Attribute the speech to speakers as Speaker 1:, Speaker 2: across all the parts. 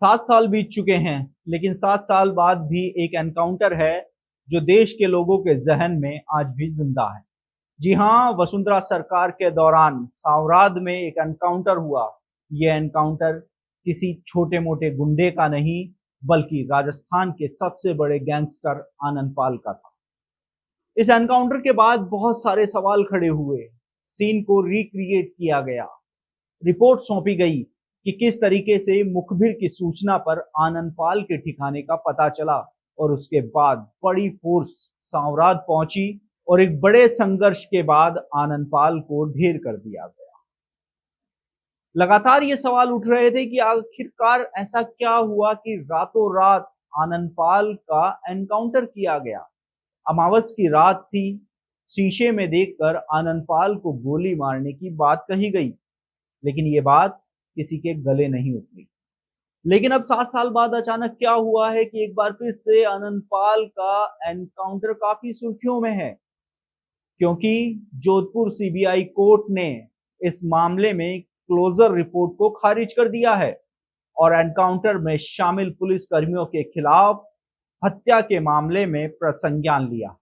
Speaker 1: 7 साल बीत चुके हैं, लेकिन 7 साल बाद भी एक एनकाउंटर है जो देश के लोगों के जहन में आज भी जिंदा है। जी हाँ, वसुंधरा सरकार के दौरान सावराद में एक एनकाउंटर हुआ। यह एनकाउंटर किसी छोटे मोटे गुंडे का नहीं, बल्कि राजस्थान के सबसे बड़े गैंगस्टर आनंद पाल का था। इस एनकाउंटर के बाद बहुत सारे सवाल खड़े हुए। सीन को रिक्रिएट किया गया, रिपोर्ट सौंपी गई कि किस तरीके से मुखबिर की सूचना पर आनंद पाल के ठिकाने का पता चला और उसके बाद बड़ी फोर्स सावराद पहुंची और एक बड़े संघर्ष के बाद आनंद पाल को ढेर कर दिया गया। लगातार ये सवाल उठ रहे थे कि आखिरकार ऐसा क्या हुआ कि रातों रात आनंद पाल का एनकाउंटर किया गया। अमावस की रात थी, शीशे में देखकर आनंद पाल को गोली मारने की बात कही गई, लेकिन ये बात किसी के गले नहीं उतरी। लेकिन अब 7 साल बाद अचानक क्या हुआ है कि एक बार फिर से आनंद पाल का एनकाउंटर काफी सुर्खियों में है, क्योंकि जोधपुर सीबीआई कोर्ट ने इस मामले में क्लोजर रिपोर्ट को खारिज कर दिया है और एनकाउंटर में शामिल पुलिस कर्मियों के खिलाफ हत्या के मामले में संज्ञान लिया।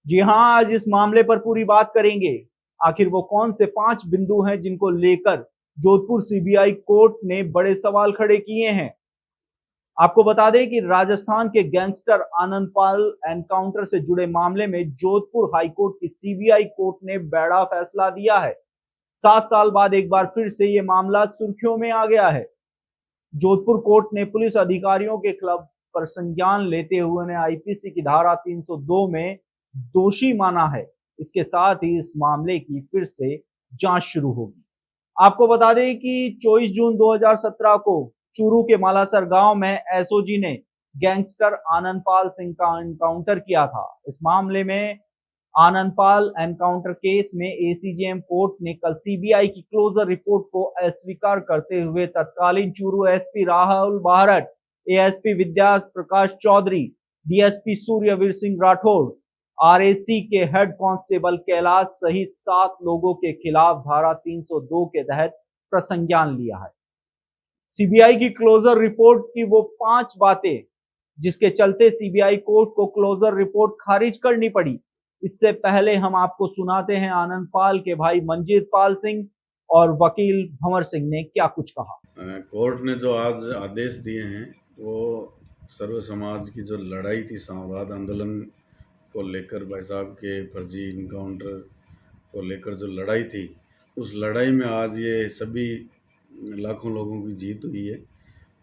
Speaker 1: जी हां, आज इस मामले पर पूरी बात करेंगे। आखिर वो कौन से 5 बिंदु हैं जिनको लेकर जोधपुर सीबीआई कोर्ट ने बड़े सवाल खड़े किए हैं। आपको बता दें कि राजस्थान के गैंगस्टर आनंद पाल एनकाउंटर से जुड़े मामले में जोधपुर हाईकोर्ट की सीबीआई कोर्ट ने बड़ा फैसला दिया है। 7 साल बाद एक बार फिर से ये मामला सुर्खियों में आ गया है। जोधपुर कोर्ट ने पुलिस अधिकारियों के खिलाफ पर संज्ञान लेते हुए उन्हें आईपीसी की धारा 302 में दोषी माना है। इसके साथ ही इस मामले की फिर से जांच शुरू होगी। आपको बता दें कि 24 जून 2017 को चूरू के मालासर गांव में एसओजी ने गैंगस्टर आनंद पाल सिंह का एनकाउंटर किया था। इस मामले में आनंद पाल एनकाउंटर केस में एसीजेएम कोर्ट ने कल सीबीआई की क्लोजर रिपोर्ट को अस्वीकार करते हुए तत्कालीन चूरू एसपी राहुल बाहरट, एएसपी विद्या प्रकाश चौधरी, डीएसपी सूर्यवीर सिंह राठौड़, आरएसी के हेड कांस्टेबल कैलाश सहित 7 लोगों के खिलाफ धारा 302 के तहत प्रसंज्ञान लिया है। सीबीआई की क्लोजर रिपोर्ट की वो 5 बातें जिसके चलते सीबीआई कोर्ट को क्लोजर रिपोर्ट खारिज करनी पड़ी। इससे पहले हम आपको सुनाते हैं आनंद पाल के भाई मंजीत पाल सिंह और वकील भंवर सिंह ने क्या कुछ कहा।
Speaker 2: कोर्ट ने जो आज आदेश दिए हैं वो सर्व समाज की जो लड़ाई थी सावराद आंदोलन को लेकर, भाई साहब के फर्जी इनकाउंटर को लेकर जो लड़ाई थी, उस लड़ाई में आज ये सभी लाखों लोगों की जीत हुई है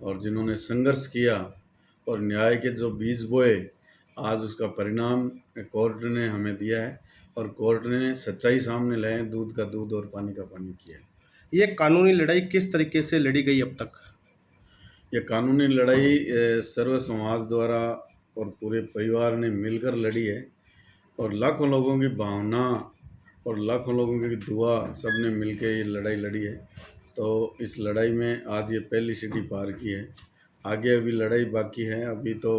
Speaker 2: और जिन्होंने संघर्ष किया और न्याय के जो बीज बोए, आज उसका परिणाम कोर्ट ने हमें दिया है और कोर्ट ने सच्चाई सामने लाए, दूध का दूध और पानी का पानी किया।
Speaker 3: ये कानूनी लड़ाई किस तरीके से लड़ी गई अब तक?
Speaker 2: ये कानूनी लड़ाई सर्व समाज द्वारा और पूरे परिवार ने मिलकर लड़ी है और लाखों लोगों की भावना और लाखों लोगों की दुआ सबने मिलकर ये लड़ाई लड़ी है। तो इस लड़ाई में आज ये पहली सीढ़ी पार की है, आगे अभी लड़ाई बाकी है। अभी तो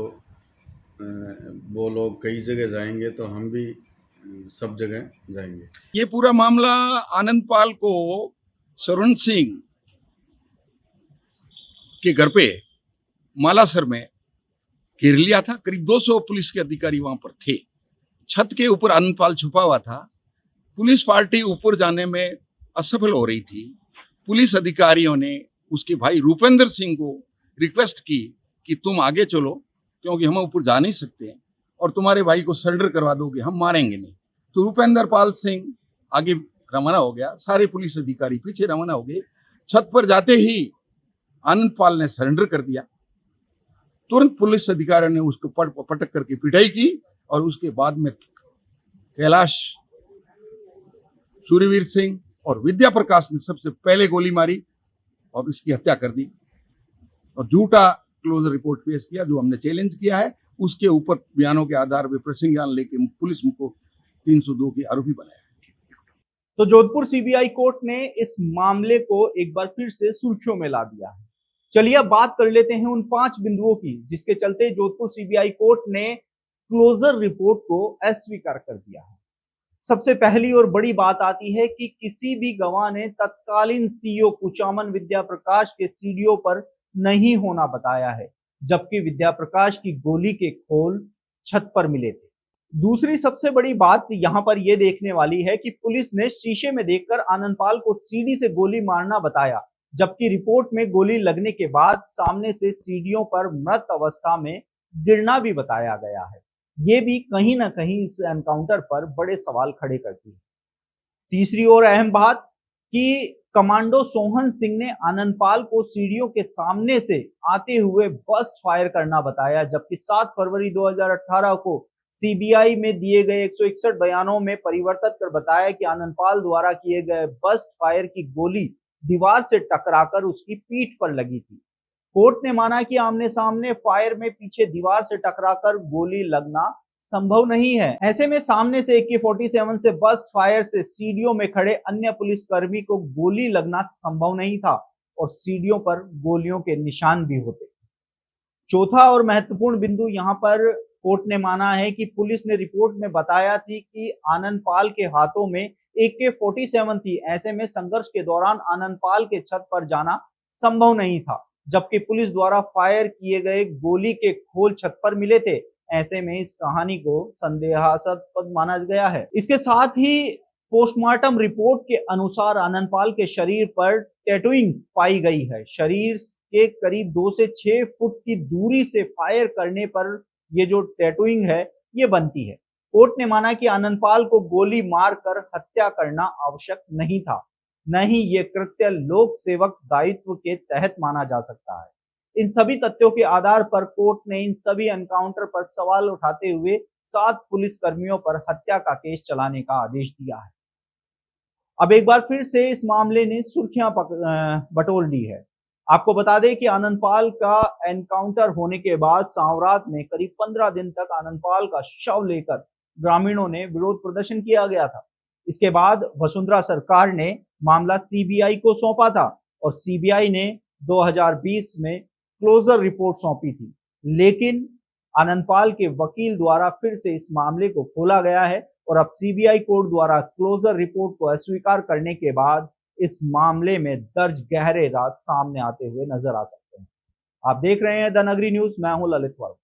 Speaker 2: वो लोग कई जगह जाएंगे तो हम भी सब जगह जाएंगे।
Speaker 4: ये पूरा मामला आनंद पाल को सरवण सिंह के घर पे मालासर में घेर लिया था। करीब 200 पुलिस के अधिकारी वहां पर थे। छत के ऊपर आनंद पाल छुपा हुआ था। पुलिस पार्टी ऊपर जाने में असफल हो रही थी। पुलिस अधिकारियों ने उसके भाई रूपेंद्र सिंह को रिक्वेस्ट की कि तुम आगे चलो, क्योंकि हम ऊपर जा नहीं सकते और तुम्हारे भाई को सरेंडर करवा दोगे, हम मारेंगे नहीं। तो रूपेंद्र पाल सिंह आगे रवाना हो गया, सारे पुलिस अधिकारी पीछे रवाना हो गए। छत पर जाते ही आनंद पाल ने सरेंडर कर दिया। तुरंत पुलिस अधिकारियों ने उसको पटक करके पिटाई की और उसके बाद में कैलाश, सूर्यवीर सिंह और विद्या प्रकाश ने सबसे पहले गोली मारी और उसकी हत्या कर दी और झूठा क्लोजर रिपोर्ट पेश किया, जो हमने चैलेंज किया है। उसके ऊपर बयानों के आधार पर प्रसंज्ञान लेके पुलिस को 302 के आरोपी बनाया।
Speaker 1: तो जोधपुर सीबीआई कोर्ट ने इस मामले को एक बार फिर से सुर्खियों में ला दिया है। चलिए अब बात कर लेते हैं उन 5 बिंदुओं की जिसके चलते जोधपुर सीबीआई कोर्ट ने क्लोजर रिपोर्ट को अस्वीकार कर दिया है। सबसे पहली और बड़ी बात आती है कि किसी भी गवाह ने तत्कालीन सीईओ कुचामन विद्या प्रकाश के सीडीओ पर नहीं होना बताया है, जबकि विद्या प्रकाश की गोली के खोल छत पर मिले थे। दूसरी सबसे बड़ी बात यहाँ पर यह देखने वाली है कि पुलिस ने शीशे में देखकर आनंदपाल को सीढ़ी से गोली मारना बताया, जबकि रिपोर्ट में गोली लगने के बाद सामने से सीढ़ियों पर मृत अवस्था में गिरना भी बताया गया है। ये भी कहीं ना कहीं इस एनकाउंटर पर बड़े सवाल खड़े करती है। तीसरी और अहम बात कि कमांडो सोहन सिंह ने आनंदपाल को सीढ़ियों के सामने से आते हुए बस्ट फायर करना बताया, जबकि 7 फरवरी 2018 को सीबीआई में दिए गए 161 बयानों में परिवर्तित कर बताया कि आनंदपाल द्वारा किए गए बस्ट फायर की गोली दीवार से टकराकर उसकी पीठ पर लगी थी। कोर्ट ने माना कि आमने सामने फायर में पीछे दीवार से टकराकर गोली लगना संभव नहीं है। ऐसे में सामने से AK-47 से बस्ट फायर से सीढ़ियों में खड़े अन्य पुलिसकर्मी को गोली लगना संभव नहीं था और सीढ़ियों पर गोलियों के निशान भी होते। चौथा और महत्वपूर्ण बिंदु यहाँ पर कोर्ट ने माना है कि पुलिस ने रिपोर्ट में बताया थी कि आनंदपाल के हाथों में AK-47 थी। ऐसे में संघर्ष के दौरान आनंदपाल के छत पर जाना संभव नहीं था, जबकि पुलिस द्वारा फायर किए गए गोली के खोल छत पर मिले थे। ऐसे में इस कहानी को संदेहास्पद माना गया है। इसके साथ ही पोस्टमार्टम रिपोर्ट के अनुसार आनंदपाल के शरीर पर टैटूइंग पाई गई है। शरीर के करीब 2 से 6 फुट की दूरी से फायर करने पर ये जो टैटूइंग है ये बनती है। कोर्ट ने माना कि आनंदपाल को गोली मारकर हत्या करना आवश्यक नहीं था, न ही ये कृत्य लोक सेवक दायित्व के तहत माना जा सकता है। इन सभी तथ्यों के आधार पर कोर्ट ने इन सभी एनकाउंटर पर सवाल उठाते हुए 7 पुलिसकर्मियों पर हत्या का केस चलाने का आदेश दिया है। अब एक बार फिर से इस मामले ने सुर्खियां बटोर ली है। आपको बता दें कि आनंदपाल का एनकाउंटर होने के बाद सांवरात में करीब 15 दिन तक आनंदपाल का शव लेकर ग्रामीणों ने विरोध प्रदर्शन किया गया था। इसके बाद वसुंधरा सरकार ने मामला सीबीआई को सौंपा था और सीबीआई ने 2020 में क्लोजर रिपोर्ट सौंपी थी, लेकिन आनंदपाल के वकील द्वारा फिर से इस मामले को खोला गया है और अब सीबीआई कोर्ट द्वारा क्लोजर रिपोर्ट को अस्वीकार करने के बाद इस मामले में दर्ज गहरे राज सामने आते हुए नजर आ सकते हैं। आप देख रहे हैं द नगरी न्यूज, मैं हूं ललित वर्मा।